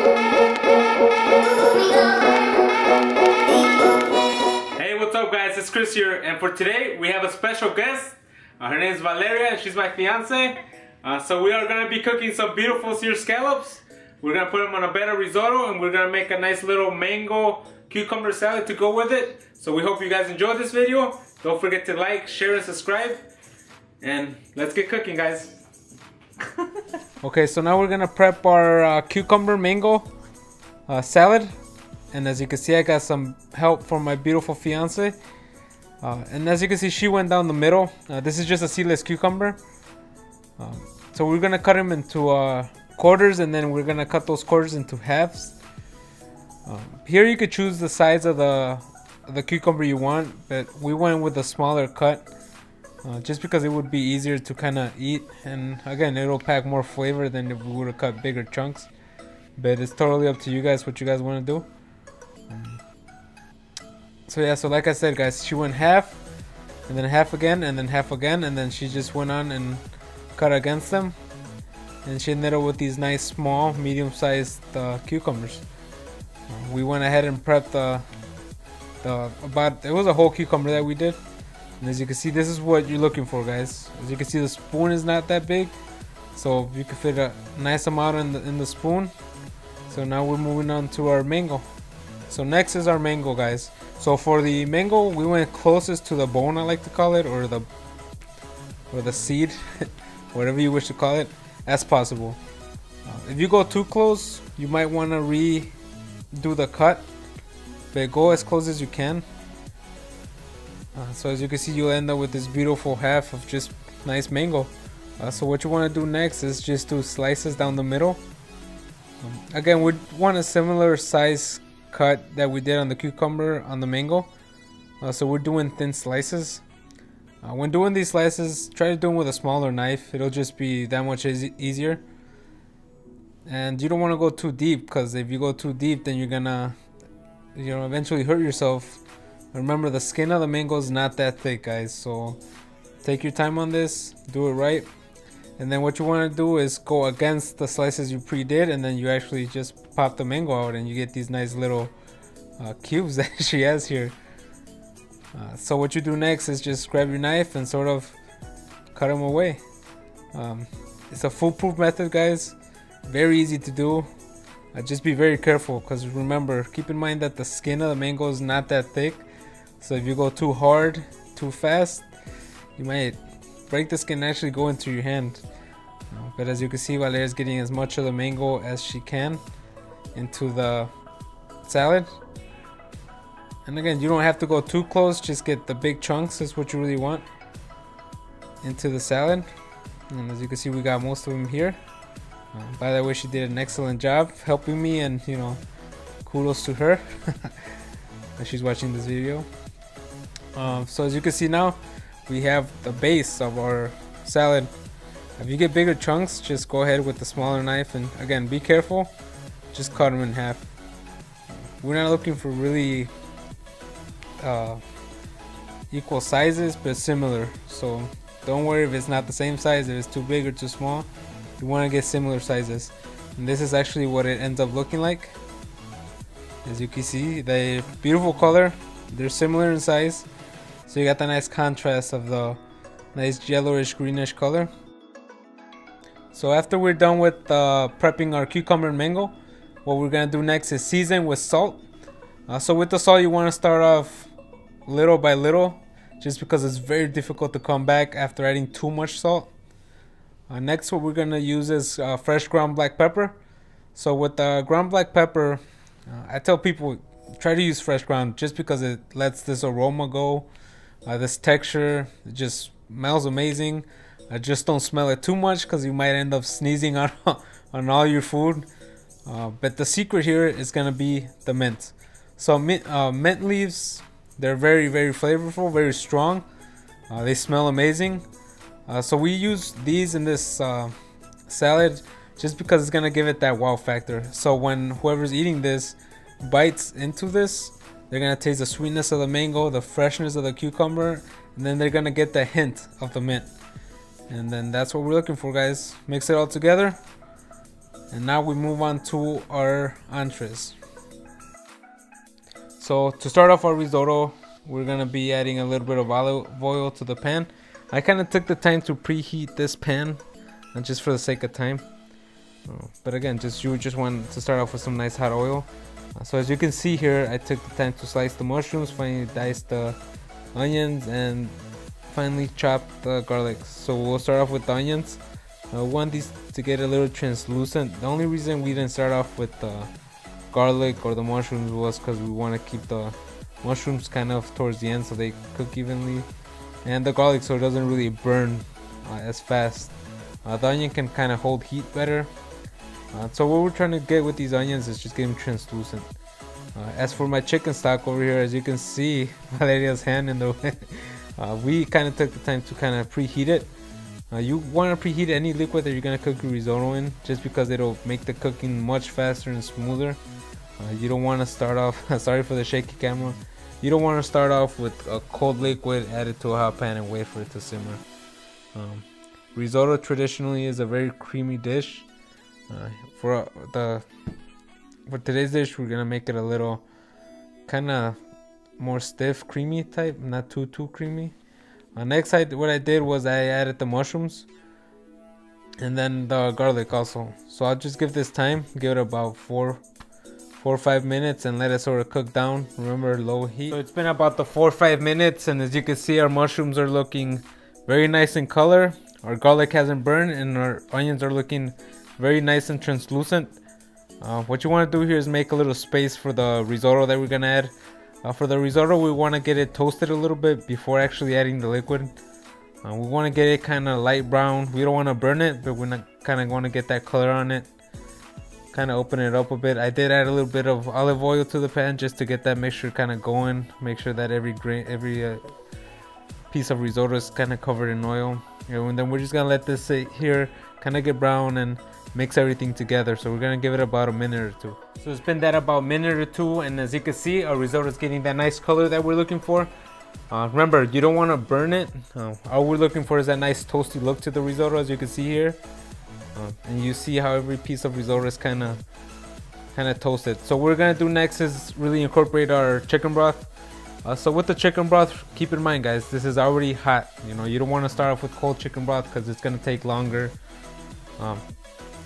Hey, what's up guys, it's Cris here, and for today we have a special guest. Her name is Valeria and she's my fiance. So we are going to be cooking some beautiful seared scallops. We're going to put them on a bed of risotto and we're going to make a nice little mango cucumber salad to go with it. So we hope you guys enjoyed this video. Don't forget to like, share, and subscribe. And let's get cooking, guys. Okay, so now we're going to prep our cucumber mango salad. And as you can see, I got some help from my beautiful fiance. And as you can see, she went down the middle. This is just a seedless cucumber. So we're gonna cut them into quarters, and then we're gonna cut those quarters into halves. Here you could choose the size of the cucumber you want, but we went with a smaller cut just because it would be easier to kind of eat, and again, it'll pack more flavor than if we would have cut bigger chunks. But it's totally up to you guys what you guys want to do. So yeah, so like I said guys, she went half, and then half again, and then half again, and then she just went on and cut against them, and she ended up with these nice small medium-sized cucumbers. We went ahead and prepped it was a whole cucumber that we did, and as you can see, this is what you're looking for, guys. As you can see, the spoon is not that big, so you can fit a nice amount in the spoon. So now we're moving on to our mango. So next is our mango, guys. So for the mango, we went closest to the bone, I like to call it, or the seed, whatever you wish to call it, as possible. If you go too close, you might want to redo the cut, but go as close as you can. So as you can see, you'll end up with this beautiful half of just nice mango. So what you want to do next is just do slices down the middle. Again, we want a similar size cut that we did on the cucumber on the mango. So we're doing thin slices. When doing these slices, try to do them with a smaller knife. It'll just be that much easier. And you don't want to go too deep, because if you go too deep, then you're gonna eventually hurt yourself. Remember, the skin of the mango is not that thick, guys, so take your time on this, do it right. And then what you want to do is go against the slices you pre-did, and then you actually just pop the mango out and you get these nice little cubes that she has here. So what you do next is just grab your knife and sort of cut them away. It's a foolproof method, guys, very easy to do. Just be very careful, because remember, keep in mind that the skin of the mango is not that thick, so if you go too hard, too fast, you might break the skin and actually go into your hand. But as you can see, Valeria is getting as much of the mango as she can into the salad. And again, you don't have to go too close, just get the big chunks, is what you really want, into the salad. And as you can see, we got most of them here. By the way, she did an excellent job helping me, and kudos to her. She's watching this video. So as you can see now, we have the base of our salad. If you get bigger chunks, just go ahead with the smaller knife, and again, be careful, just cut them in half. We're not looking for really equal sizes, but similar, so don't worry if it's not the same size, if it's too big or too small. You want to get similar sizes, and this is actually what it ends up looking like. As you can see, the beautiful color, they're similar in size, so you got the nice contrast of the nice yellowish greenish color. So after we're done with prepping our cucumber and mango, what we're gonna do next is season with salt. So with the salt, you want to start off little by little, just because it's very difficult to come back after adding too much salt. Next, what we're gonna use is fresh ground black pepper. So with the ground black pepper, I tell people try to use fresh ground, just because it lets this aroma go, this texture. It just smells amazing. Just don't smell it too much, because you might end up sneezing on all your food. But the secret here is gonna be the mint. So mint leaves, they're very, very flavorful, very strong. They smell amazing. So we use these in this salad just because it's gonna give it that wow factor. So when whoever's eating this bites into this, they're gonna taste the sweetness of the mango, the freshness of the cucumber, and then they're gonna get the hint of the mint. And then that's what we're looking for, guys. Mix it all together, And now we move on to our entrees. So to start off our risotto, we're gonna be adding a little bit of olive oil to the pan. I kind of took the time to preheat this pan, and just for the sake of time. But again, you just want to start off with some nice hot oil. So as you can see here, I took the time to slice the mushrooms, finally diced the onions, and finally chopped the garlic. So we'll start off with the onions. We want these to get a little translucent. The only reason we didn't start off with the garlic or the mushrooms was because we want to keep the mushrooms kind of towards the end so they cook evenly, and the garlic so it doesn't really burn as fast. The onion can kind of hold heat better. So what we're trying to get with these onions is just get them translucent. As for my chicken stock over here, as you can see Valeria's hand in the way, we kind of took the time to kind of preheat it. You want to preheat any liquid that you're going to cook your risotto in, just because it'll make the cooking much faster and smoother. You don't want to start off, sorry for the shaky camera, you don't want to start off with a cold liquid, add it to a hot pan and wait for it to simmer. Risotto traditionally is a very creamy dish. For today's dish, we're gonna make it a little kind of more stiff, creamy type, not too creamy. Next, what I did was I added the mushrooms and then the garlic also. So I'll just give this time, give it about 4 or 5 minutes, and let it sort of cook down. Remember, low heat. So it's been about the 4 or 5 minutes, and as you can see, our mushrooms are looking very nice in color. Our garlic hasn't burned, and our onions are looking very nice and translucent. What you want to do here is make a little space for the risotto that we're gonna add. For the risotto, we want to get it toasted a little bit before actually adding the liquid. We want to get it kind of light brown. We don't want to burn it, but we kind of want to get that color on it. Kind of open it up a bit. I did add a little bit of olive oil to the pan just to get that mixture kind of going. Make sure that every piece of risotto is kind of covered in oil. And then we're just gonna let this sit here, kind of get brown, and mix everything together. So we're gonna give it about a minute or two. So it's been that about a minute or two, and as you can see, our risotto is getting that nice color that we're looking for. Remember, you don't want to burn it. All we're looking for is that nice toasty look to the risotto, as you can see here. And you see how every piece of risotto is kind of toasted. So what we're gonna do next is really incorporate our chicken broth. So with the chicken broth, keep in mind, guys, this is already hot. You know, you don't want to start off with cold chicken broth because it's gonna take longer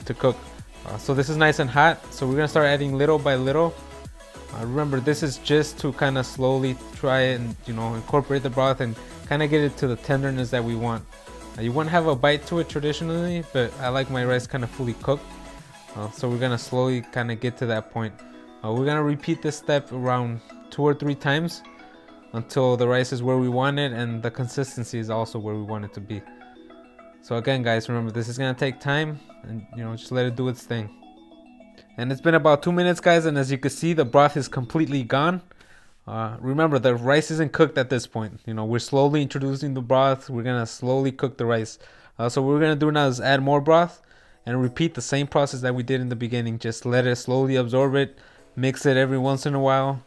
to cook. So this is nice and hot, so we're gonna start adding little by little. Remember, this is just to kind of slowly try and, you know, incorporate the broth and kind of get it to the tenderness that we want. You want to have a bite to it traditionally, but I like my rice kind of fully cooked. So we're gonna slowly kind of get to that point. We're gonna repeat this step around 2 or 3 times until the rice is where we want it and the consistency is also where we want it to be. So again, guys, remember, this is gonna take time, and you know, just let it do its thing. And it's been about 2 minutes, guys, and as you can see, the broth is completely gone. Remember, the rice isn't cooked at this point. You know, we're slowly introducing the broth. We're gonna slowly cook the rice. So what we're gonna do now is add more broth and repeat the same process that we did in the beginning. Just let it slowly absorb it, mix it every once in a while.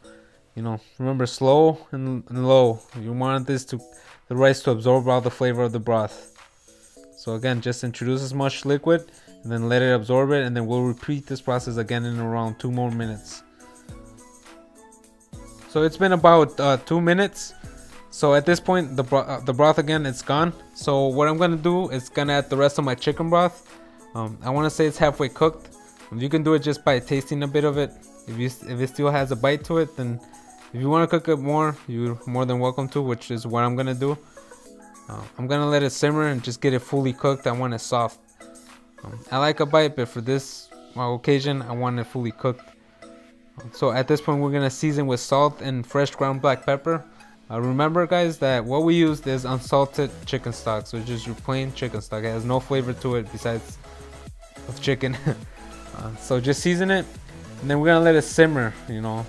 You know, remember, slow and low. You want the rice to absorb all the flavor of the broth. So again, just introduce as much liquid and then let it absorb it, and then we'll repeat this process again in around 2 more minutes. So it's been about 2 minutes. So at this point, the broth again, it's gone. So what I'm gonna do is gonna add the rest of my chicken broth. I want to say it's halfway cooked. You can do it just by tasting a bit of it. If it still has a bite to it, then if you want to cook it more, you're more than welcome to, which is what I'm gonna do. I'm gonna let it simmer and just get it fully cooked. I want it soft. I like a bite, but for this occasion, I want it fully cooked. So at this point, we're gonna season with salt and fresh ground black pepper. Remember, guys, that what we used is unsalted chicken stock, so just your plain chicken stock. It has no flavor to it besides of chicken. So just season it, and then we're gonna let it simmer. You know,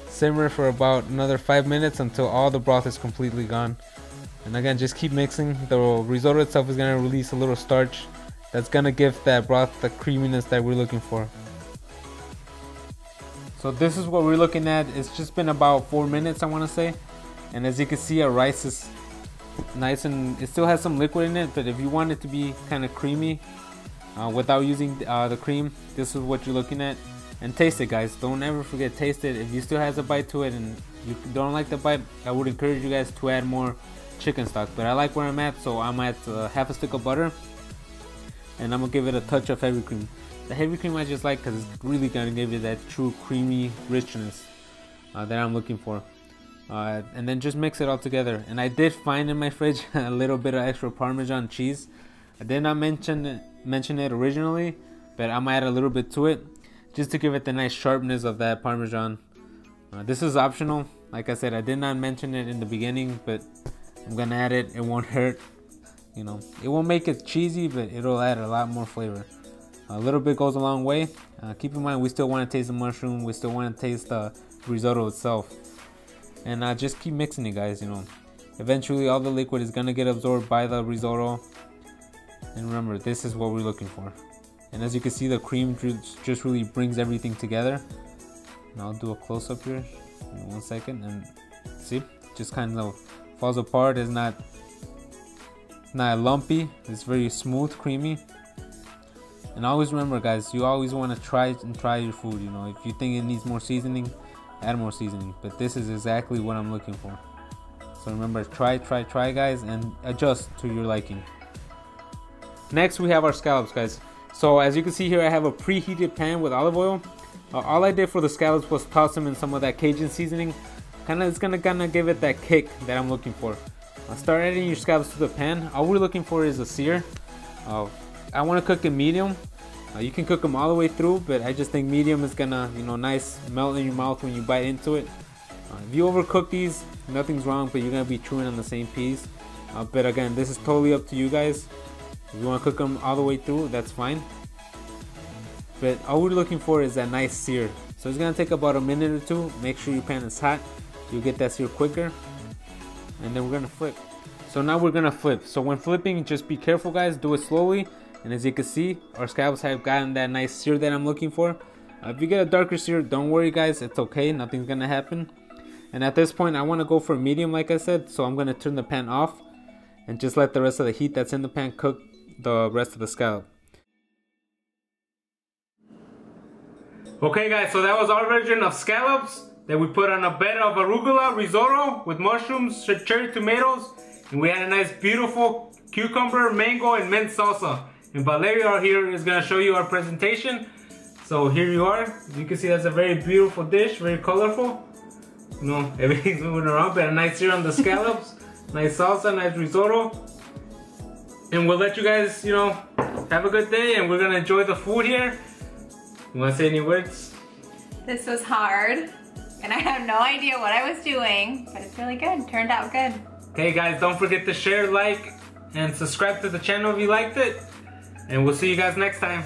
simmer for about another 5 minutes until all the broth is completely gone. And again, just keep mixing. The risotto itself is gonna release a little starch that's gonna give that broth the creaminess that we're looking for. So this is what we're looking at. It's just been about 4 minutes, I want to say, and as you can see, our rice is nice and it still has some liquid in it. But if you want it to be kind of creamy, without using the cream. This is what you're looking at. And taste it, guys. Don't ever forget, taste it. If you still has a bite to it and you don't like the bite, I would encourage you guys to add more chicken stock. But I like where I'm at, so I'm at half a stick of butter, and I'm gonna give it a touch of heavy cream. The heavy cream I just like because it's really gonna give you that true creamy richness that I'm looking for. And then just mix it all together. And I did find in my fridge a little bit of extra Parmesan cheese. I did not mention it originally, but I'm gonna add a little bit to it just to give it the nice sharpness of that Parmesan. This is optional. Like I said, I did not mention it in the beginning, but I'm gonna add it. It won't hurt. You know, it won't make it cheesy, but it'll add a lot more flavor. A little bit goes a long way. Keep in mind, we still want to taste the mushroom. We still want to taste the risotto itself. And just keep mixing it, guys. You know, eventually all the liquid is gonna get absorbed by the risotto. And remember, this is what we're looking for. And as you can see, the cream just really brings everything together. And I'll do a close-up here in 1 second, and see, just kind of falls apart. It's not lumpy. It's very smooth, creamy. And always remember, guys, you always want to try your food. You know, if you think it needs more seasoning, add more seasoning. But this is exactly what I'm looking for. So remember, try, guys, and adjust to your liking. Next, we have our scallops, guys. So as you can see here, I have a preheated pan with olive oil. All I did for the scallops was toss them in some of that Cajun seasoning. It's gonna give it that kick that I'm looking for. Start adding your scallops to the pan. All we're looking for is a sear. I want to cook it medium. You can cook them all the way through, but I just think medium is gonna, you know, nice melt in your mouth when you bite into it. If you overcook these, nothing's wrong, but you're gonna be chewing on the same piece. But again, this is totally up to you guys. If you want to cook them all the way through, that's fine. But all we're looking for is that nice sear. So it's gonna take about a minute or two. Make sure your pan is hot. You'll get that sear quicker. And then we're gonna flip. So now we're gonna flip. So when flipping, just be careful, guys. Do it slowly. And as you can see, our scallops have gotten that nice sear that I'm looking for. If you get a darker sear, don't worry, guys. It's okay. Nothing's gonna happen. And at this point, I want to go for medium, like I said. So I'm gonna turn the pan off and just let the rest of the heat that's in the pan cook the rest of the scallop. Okay, guys, so that was our version of scallops that we put on a bed of arugula risotto with mushrooms, cherry tomatoes, and we had a nice beautiful cucumber, mango, and mint salsa. And Valeria here is gonna show you our presentation. So here you are. You can see that's a very beautiful dish, very colorful. You know, everything's moving around, but a nice sear on the scallops, nice salsa, nice risotto. And we'll let you guys, you know, have a good day, and we're gonna enjoy the food here. You wanna say any words? This was hard, and I have no idea what I was doing, but it's really good. Turned out good. Okay, guys, don't forget to share, like, and subscribe to the channel if you liked it. And we'll see you guys next time.